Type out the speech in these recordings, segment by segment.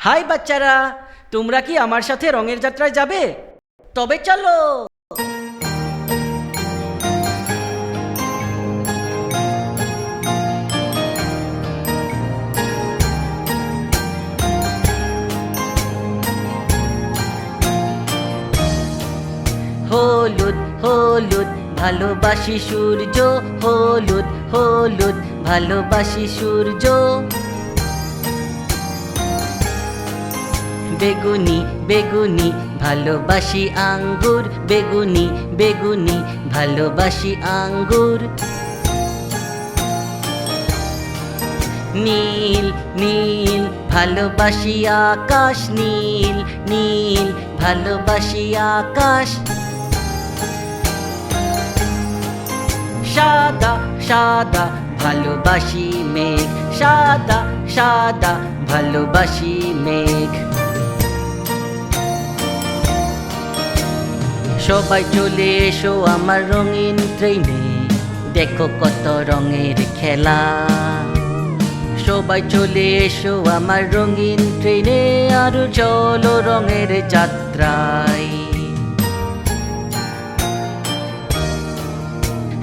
High বাচ্চারা, তোমরা কি আমার সাথে রঙের যাত্রায় যাবে? তবে চলো। হলুদ হলুদ ভালোবাসি সূর্য, হলুদ হলুদ ভালোবাসি সূর্য। বেগুনি বেগুনি ভালোবাসি আঙ্গুর, বেগুনি বেগুনি ভালোবাসি আঙ্গুর। নীল নীল ভালোবাসি আকাশ, নীল নীল ভালোবাসি আকাশ। সাদা সাদা ভালোবাসি মেঘ, সাদা সাদা ভালোবাসি মেঘ। সবাই চলে এসো আমার রঙিন ট্রেনে, দেখো কত রঙের খেলা। সবাই চলে এসো আমার রঙিন ট্রেনে, আর চলো রঙের যাত্রায়।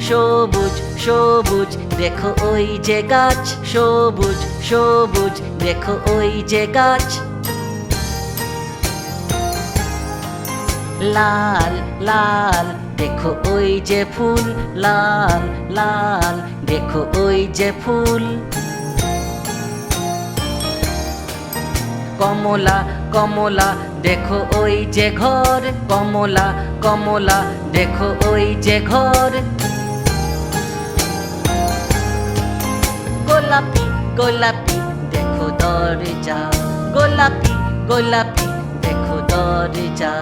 সবুজ সবুজ দেখো ওই যে গাছ, সবুজ সবুজ দেখো ওই যে গাছ। লাল লাল দেখো ওই যে ফুল, লাল লাল দেখো ওই যে ফুল। কমলা কমলা দেখো ওই যে ঘর, কমলা কমলা দেখো ওই যে ঘর। গোলাপি গোলাপি দেখো দরজা, গোলাপি গোলাপি দেখো দরজা।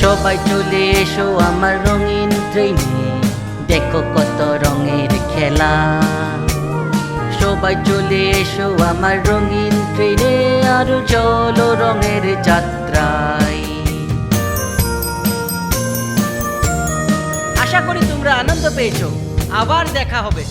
সবাই চলে এসো আমার রঙিন ট্রেনে, দেখো কত রঙের খেলা। সবাই চলে এসো আমার রঙিন ট্রেনে, আর চলো রঙের যাত্রায়। আশা করি তোমরা আনন্দ পেয়েছো। আবার দেখা হবে।